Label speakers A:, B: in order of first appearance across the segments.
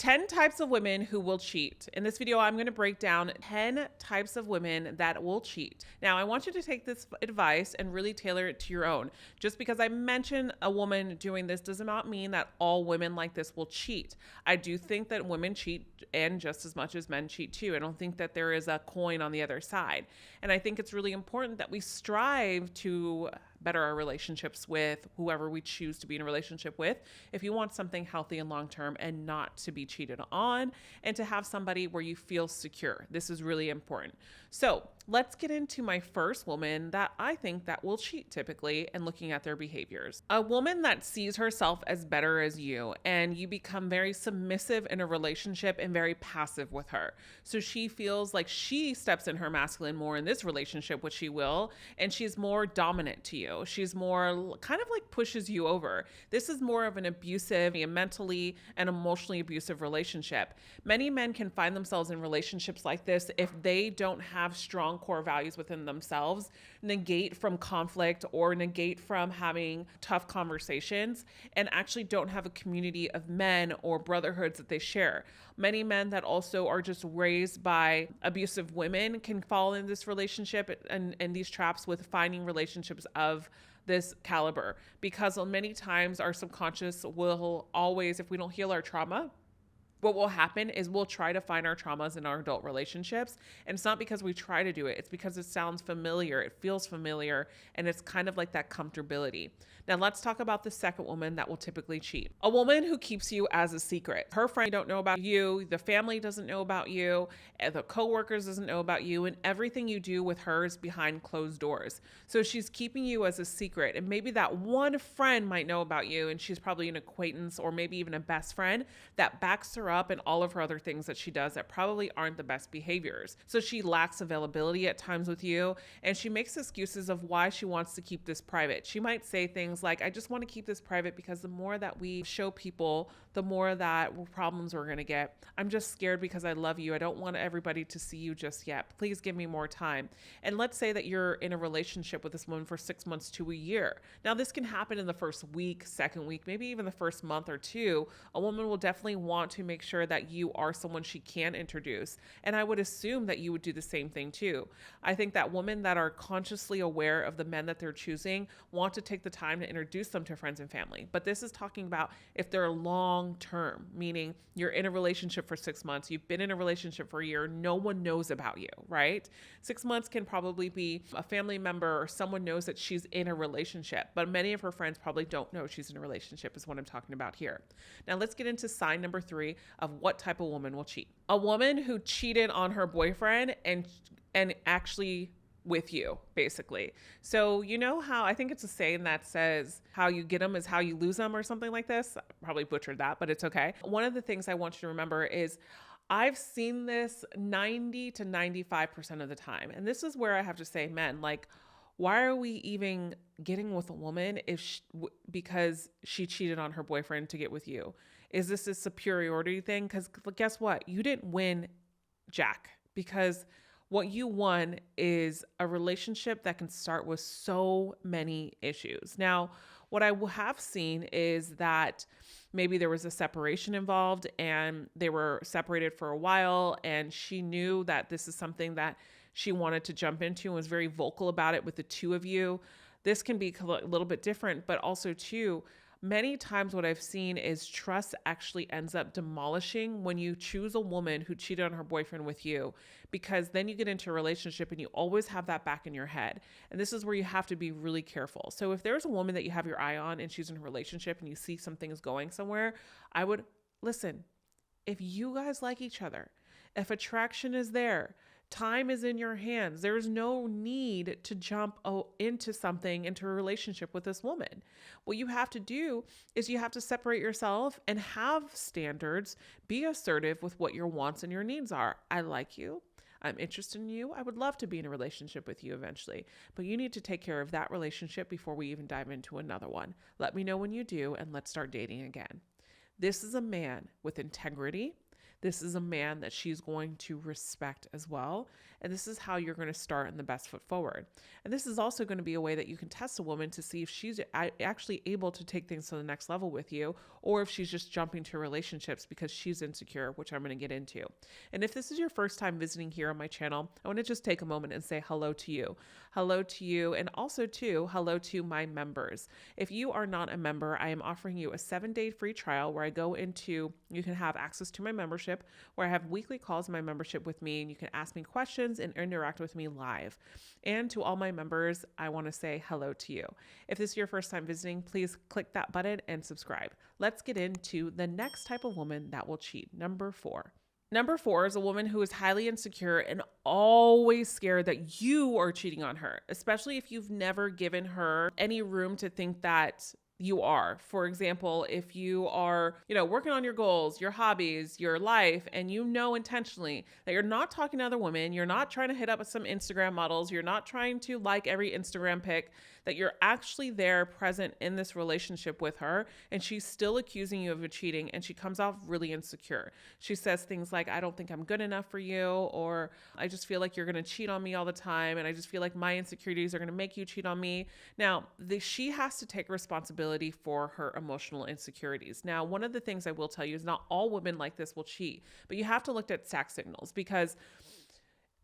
A: 10 types of women who will cheat. In this video, I'm going to break down 10 types of women that will cheat. Now, I want you to take this advice and really tailor it to your own. Just because I mention a woman doing this does not mean that all women like this will cheat. I do think that women cheat, and just as much as men cheat too. I don't think that there is a coin on the other side. And I think it's really important that we strive to better our relationships with whoever we choose to be in a relationship with, if you want something healthy and long-term and not to be cheated on, and to have somebody where you feel secure. This is really important. So let's get into my first woman that I think that will cheat typically, and looking at their behaviors. A woman that sees herself as better as you, and you become very submissive in a relationship and very passive with her. So she feels like she steps in her masculine more in this relationship, which she will, and she's more dominant to you. She's more kind of like pushes you over. This is more of an abusive, a mentally and emotionally abusive relationship. Many men can find themselves in relationships like this if they don't have strong core values within themselves, negate from conflict or negate from having tough conversations, and actually don't have a community of men or brotherhoods that they share. Many men that also are just raised by abusive women can fall in this relationship and these traps with finding relationships of this caliber, because many times our subconscious will always, if we don't heal our trauma, what will happen is we'll try to find our traumas in our adult relationships. And it's not because we try to do it. It's because it sounds familiar. It feels familiar. And it's kind of like that comfortability. Now let's talk about the second woman that will typically cheat. A woman who keeps you as a secret. Her friends don't know about you. The family doesn't know about you. The coworkers doesn't know about you. And everything you do with her is behind closed doors. So she's keeping you as a secret. And maybe that one friend might know about you. And she's probably an acquaintance or maybe even a best friend that backs her up in all of her other things that she does that probably aren't the best behaviors. So she lacks availability at times with you, and she makes excuses of why she wants to keep this private. She might say things like, I just want to keep this private because the more that we show people, the more that problems we're going to get. I'm just scared because I love you. I don't want everybody to see you just yet. Please give me more time. And let's say that you're in a relationship with this woman for 6 months to a year. Now this can happen in the first week, second week, maybe even the first month or two. A woman will definitely want to make sure that you are someone she can introduce. And I would assume that you would do the same thing too. I think that women that are consciously aware of the men that they're choosing want to take the time to introduce them to friends and family. But this is talking about if they're long term, meaning you're in a relationship for 6 months, you've been in a relationship for a year, no one knows about you, right? 6 months can probably be a family member or someone knows that she's in a relationship, but many of her friends probably don't know she's in a relationship is what I'm talking about here. Now let's get into sign number 3 of what type of woman will cheat. A woman who cheated on her boyfriend and actually with you, basically. So you know how, I think it's a saying that says how you get them is how you lose them or something like this. I probably butchered that, but it's okay. One of the things I want you to remember is I've seen this 90 to 95% of the time. And this is where I have to say, men, like, why are we even getting with a woman because she cheated on her boyfriend to get with you? Is this a superiority thing? Because guess what? You didn't win Jack, because what you won is a relationship that can start with so many issues. Now, what I have seen is that maybe there was a separation involved and they were separated for a while, and she knew that this is something that she wanted to jump into and was very vocal about it with the two of you. This can be a little bit different, but also too, many times what I've seen is trust actually ends up demolishing when you choose a woman who cheated on her boyfriend with you, because then you get into a relationship and you always have that back in your head. And this is where you have to be really careful. So if there's a woman that you have your eye on and she's in a relationship and you see some things going somewhere, I would listen. If you guys like each other, if attraction is there, time is in your hands, there's no need to jump into a relationship with this woman. What you have to do is you have to separate yourself and have standards, be assertive with what your wants and your needs are. I like you. I'm interested in you. I would love to be in a relationship with you eventually, but you need to take care of that relationship before we even dive into another one. Let me know when you do, and let's start dating again. This is a man with integrity this is a man that she's going to respect as well. And this is how you're going to start in the best foot forward. And this is also going to be a way that you can test a woman to see if she's actually able to take things to the next level with you, or if she's just jumping to relationships because she's insecure, which I'm going to get into. And if this is your first time visiting here on my channel, I want to just take a moment and say hello to you. Hello to you, and also too, hello to my members. If you are not a member, I am offering you a 7-day free trial where I go into, you can have access to my membership, where I have weekly calls in my membership with me, and you can ask me questions and interact with me live. And to all my members, I want to say hello to you. If this is your first time visiting, please click that button and subscribe. Let's get into the next type of woman that will cheat. Number 4. Number 4 is a woman who is highly insecure and always scared that you are cheating on her, especially if you've never given her any room to think that you are. For example, if you are, working on your goals, your hobbies, your life, and you know intentionally that you're not talking to other women, you're not trying to hit up with some Instagram models, you're not trying to like every Instagram pic, that you're actually there present in this relationship with her, and she's still accusing you of cheating, and she comes off really insecure. She says things like, I don't think I'm good enough for you, or I just feel like you're going to cheat on me all the time, and I just feel like my insecurities are going to make you cheat on me. Now, she has to take responsibility for her emotional insecurities. Now, one of the things I will tell you is not all women like this will cheat, but you have to look at stack signals, because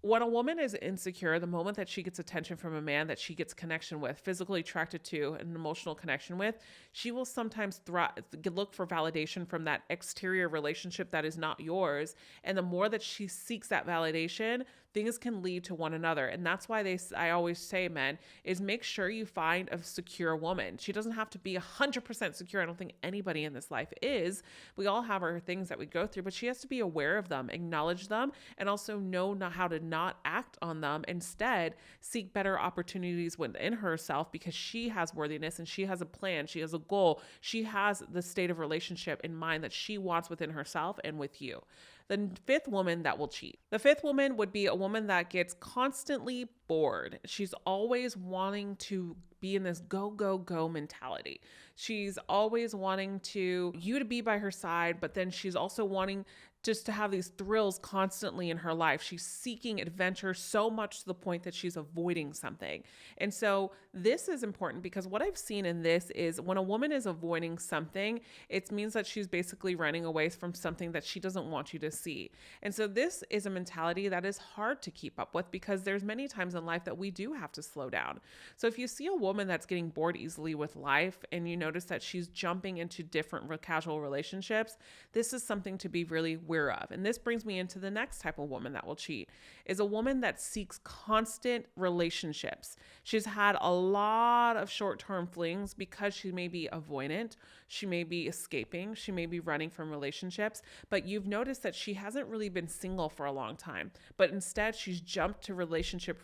A: when a woman is insecure, the moment that she gets attention from a man that she gets connection with, physically attracted to, an emotional connection with, she will sometimes look for validation from that exterior relationship that is not yours. And the more that she seeks that validation, things can lead to one another. And that's why I always say, men, is make sure you find a secure woman. She doesn't have to be 100% secure. I don't think anybody in this life is. We all have our things that we go through, but she has to be aware of them, acknowledge them, and also know how to not act on them. Instead, seek better opportunities within herself, because she has worthiness and she has a plan. She has a goal. She has the state of relationship in mind that she wants within herself and with you. The 5th woman that will cheat. The 5th woman would be a woman that gets constantly bored. She's always wanting to be in this go, go, go mentality. She's always wanting you to be by her side, but then she's also wanting just to have these thrills constantly in her life. She's seeking adventure so much to the point that she's avoiding something. And so this is important, because what I've seen in this is when a woman is avoiding something, it means that she's basically running away from something that she doesn't want you to see. And so this is a mentality that is hard to keep up with, because there's many times in life that we do have to slow down. So if you see a woman that's getting bored easily with life, and you notice that she's jumping into different casual relationships, this is something to be really aware of. And this brings me into the next type of woman that will cheat, is a woman that seeks constant relationships. She's had a lot of short-term flings because she may be avoidant, she may be escaping, she may be running from relationships, but you've noticed that she hasn't really been single for a long time, but instead she's jumped to relationship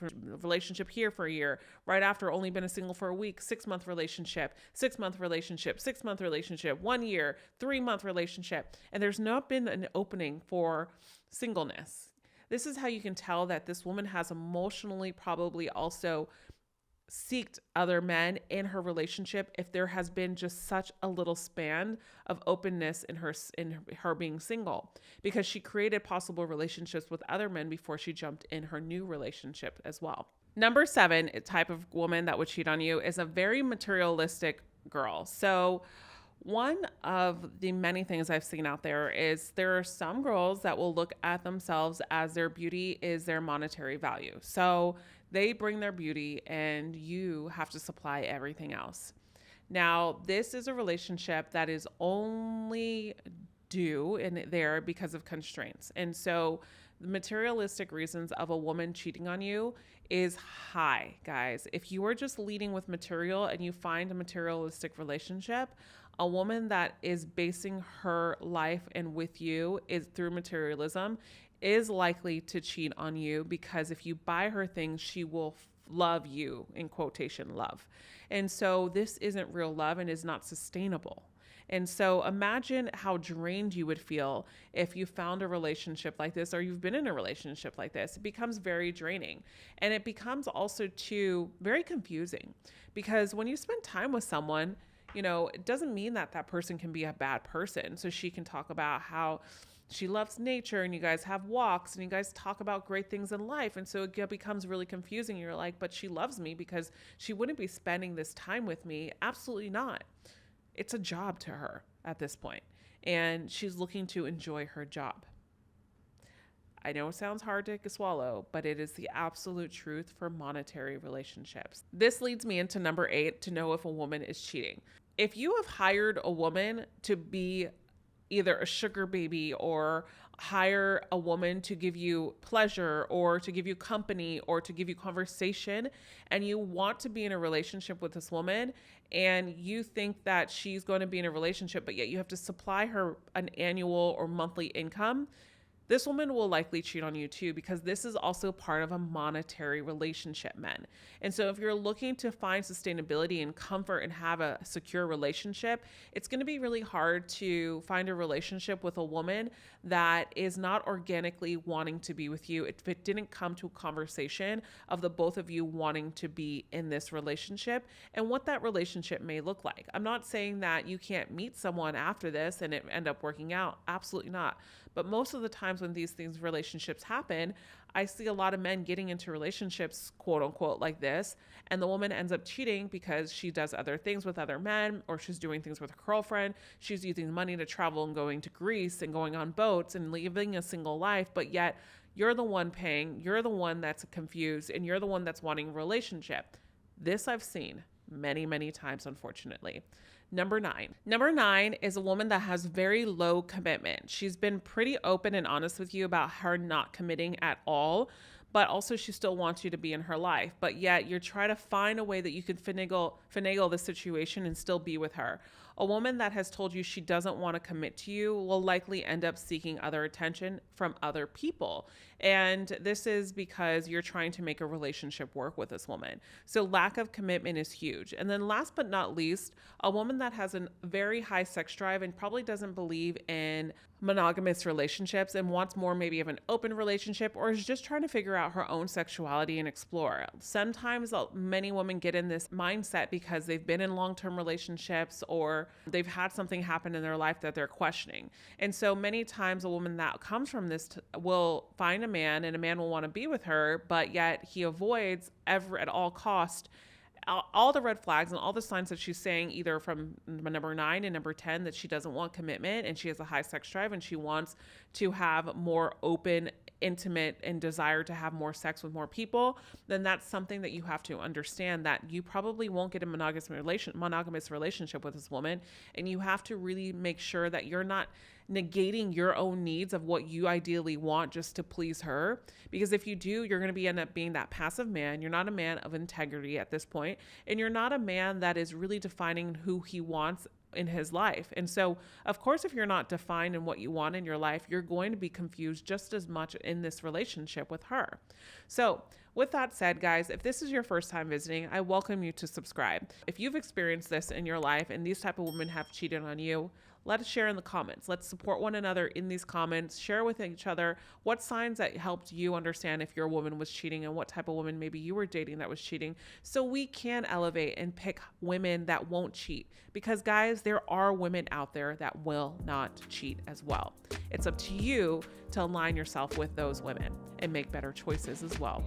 A: here for a year, right after only been a single for a week, 6-month relationship, 6-month relationship, 6-month relationship, 1 year, 3-month relationship, and there's not been an opening for singleness. This is how you can tell that this woman has emotionally probably also seeked other men in her relationship, if there has been just such a little span of openness in her being single, because she created possible relationships with other men before she jumped in her new relationship as well. Number 7 type of woman that would cheat on you is a very materialistic girl. So one of the many things I've seen out there is there are some girls that will look at themselves as their beauty is their monetary value. So they bring their beauty and you have to supply everything else. Now, this is a relationship that is only due in there because of constraints. And so the materialistic reasons of a woman cheating on you is high, guys. If you are just leading with material and you find a materialistic relationship, a woman that is basing her life and with you is through materialism is likely to cheat on you, because if you buy her things, she will love you, in quotation, love. And so this isn't real love and is not sustainable. And so imagine how drained you would feel if you found a relationship like this, or you've been in a relationship like this. It becomes very draining. And it becomes also too very confusing, because when you spend time with someone, it doesn't mean that that person can be a bad person. So she can talk about how she loves nature and you guys have walks and you guys talk about great things in life. And so it becomes really confusing. You're like, but she loves me because she wouldn't be spending this time with me. Absolutely not. It's a job to her at this point, and she's looking to enjoy her job. I know it sounds hard to swallow, but it is the absolute truth for monetary relationships. This leads me into number 8 to know if a woman is cheating. If you have hired a woman to be either a sugar baby or hire a woman to give you pleasure or to give you company or to give you conversation, and you want to be in a relationship with this woman and you think that she's going to be in a relationship, but yet you have to supply her an annual or monthly income, this woman will likely cheat on you too, because this is also part of a monetary relationship, men. And so if you're looking to find sustainability and comfort and have a secure relationship, it's going to be really hard to find a relationship with a woman that is not organically wanting to be with you if it didn't come to a conversation of the both of you wanting to be in this relationship and what that relationship may look like. I'm not saying that you can't meet someone after this and it end up working out. Absolutely not. But most of the times when these things, relationships happen, I see a lot of men getting into relationships, quote unquote, like this, and the woman ends up cheating because she does other things with other men, or she's doing things with her girlfriend. She's using money to travel and going to Greece and going on boats and living a single life, but yet you're the one paying, you're the one that's confused, and you're the one that's wanting a relationship. This I've seen many, many times, unfortunately. Number 9. Number 9 is a woman that has very low commitment. She's been pretty open and honest with you about her not committing at all, but also she still wants you to be in her life. But yet you're trying to find a way that you can finagle the situation and still be with her. A woman that has told you she doesn't want to commit to you will likely end up seeking other attention from other people. And this is because you're trying to make a relationship work with this woman. So lack of commitment is huge. And then last but not least, a woman that has a very high sex drive and probably doesn't believe in monogamous relationships and wants more maybe of an open relationship, or is just trying to figure out her own sexuality and explore. Sometimes many women get in this mindset because they've been in long-term relationships or they've had something happen in their life that they're questioning. And so many times a woman that comes from this will find a man, and a man will want to be with her, but yet he avoids at all cost all the red flags and all the signs that she's saying, either from number 9 and number 10, that she doesn't want commitment and she has a high sex drive and she wants to have more open, intimate, and desire to have more sex with more people. Then that's something that you have to understand, that you probably won't get a monogamous relationship with this woman. And you have to really make sure that you're not negating your own needs of what you ideally want just to please her. Because if you do, you're going to end up being that passive man. You're not a man of integrity at this point, and you're not a man that is really defining who he wants in his life. And so, of course, if you're not defined in what you want in your life, you're going to be confused just as much in this relationship with her. So with that said, guys, if this is your first time visiting, I welcome you to subscribe. If you've experienced this in your life and these type of women have cheated on you, let us share in the comments. Let's support one another in these comments. Share with each other what signs that helped you understand if your woman was cheating and what type of woman maybe you were dating that was cheating, so we can elevate and pick women that won't cheat. Because guys, there are women out there that will not cheat as well. It's up to you to align yourself with those women and make better choices as well.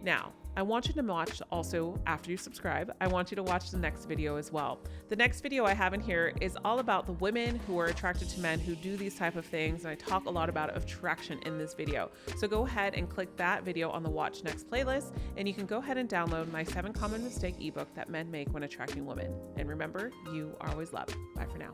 A: Now, I want you to watch also, after you subscribe, I want you to watch the next video as well. The next video I have in here is all about the women who are attracted to men who do these type of things. And I talk a lot about attraction in this video. So go ahead and click that video on the Watch Next playlist, and you can go ahead and download my 7 Common Mistake ebook that men make when attracting women. And remember, you are always loved. Bye for now.